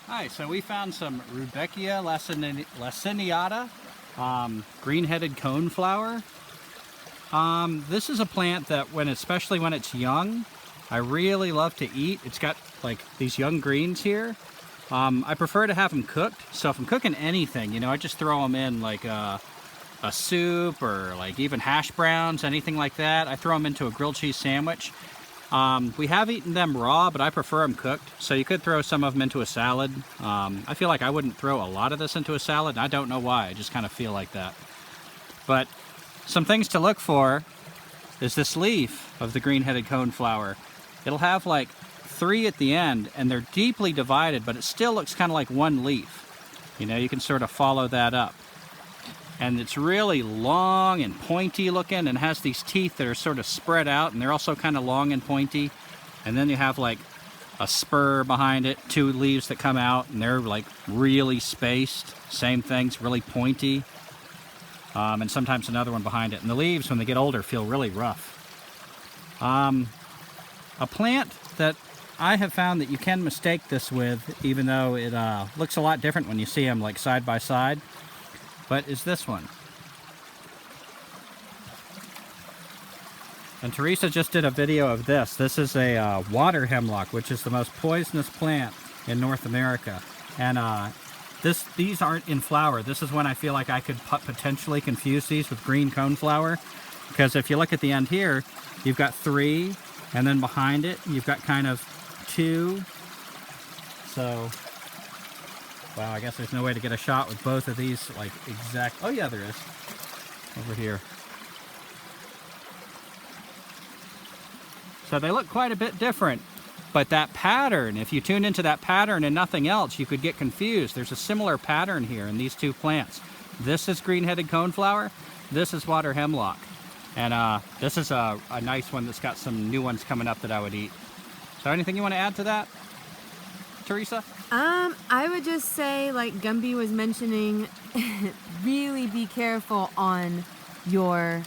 Hi, so we found some Rudbeckia laciniata, green-headed coneflower. This is a plant that, especially when it's young, I really love to eat. It's got like these young greens here. I prefer to have them cooked. So if I'm cooking anything, you know, I just throw them in like a soup or like even hash browns, anything like that. I throw them into a grilled cheese sandwich. We have eaten them raw, but I prefer them cooked. So you could throw some of them into a salad. I feel like I wouldn't throw a lot of this into a salad, and I don't know why. I just kind of feel like that. But some things to look for is this leaf of the green-headed coneflower. It'll have like 3 at the end, and they're deeply divided, but it still looks kind of like one leaf. You know, you can sort of follow that up. And it's really long and pointy looking and has these teeth that are sort of spread out, and they're also kind of long and pointy. And then you have like a spur behind it, 2 leaves that come out, and they're like really spaced. Same things, really pointy. And sometimes another one behind it. And the leaves, when they get older, feel really rough. A plant that I have found that you can mistake this with, even though it looks a lot different when you see them like side by side, but is this one. And Teresa just did a video of this. This is a water hemlock, which is the most poisonous plant in North America. And these aren't in flower. This is when I feel like I could potentially confuse these with green coneflower, because if you look at the end here, you've got 3, and then behind it you've got kind of 2. So wow, I guess there's no way to get a shot with both of these like exact. Oh yeah, there is. Over here. So they look quite a bit different. But that pattern, if you tune into that pattern and nothing else, you could get confused. There's a similar pattern here in these 2 plants. This is green-headed coneflower. This is water hemlock. And this is a nice one that's got some new ones coming up that I would eat. So anything you want to add to that, Teresa? I would just say, like Gumby was mentioning, really be careful on your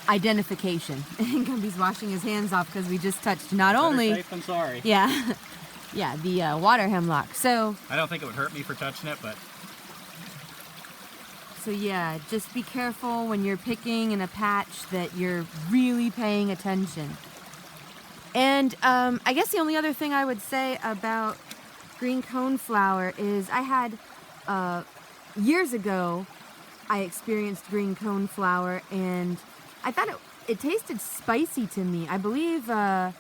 identification. Gumby's washing his hands off because we just touched not only... Better safe than sorry. Yeah, yeah, the water hemlock. So... I don't think it would hurt me for touching it, but... So yeah, just be careful when you're picking in a patch that you're really paying attention. And I guess the only other thing I would say about green coneflower is I had, years ago, I experienced green coneflower, and I thought it tasted spicy to me. I believe I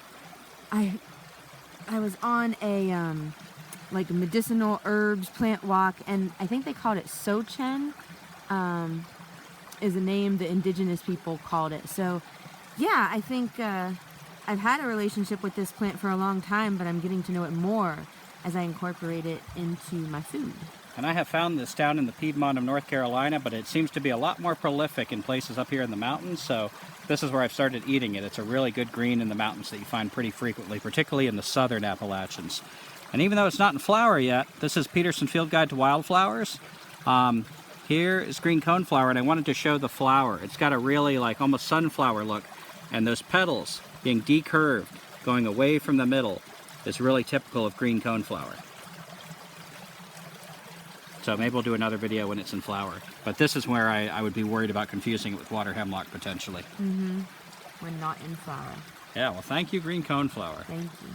was on a like a medicinal herbs plant walk, and I think they called it sochen, is a name the indigenous people called it. So yeah, I think I've had a relationship with this plant for a long time, but I'm getting to know it more as I incorporate it into my food. And I have found this down in the Piedmont of North Carolina, but it seems to be a lot more prolific in places up here in the mountains, so this is where I've started eating it. It's a really good green in the mountains that you find pretty frequently, particularly in the southern Appalachians. And even though it's not in flower yet, this is Peterson Field Guide to Wildflowers. Here is green coneflower, and I wanted to show the flower. It's got a really like almost sunflower look, and those petals being decurved, going away from the middle, is really typical of green coneflower. So maybe we'll do another video when it's in flower. But this is where I would be worried about confusing it with water hemlock potentially. We're not in flower. Yeah, well thank you, green coneflower. Thank you.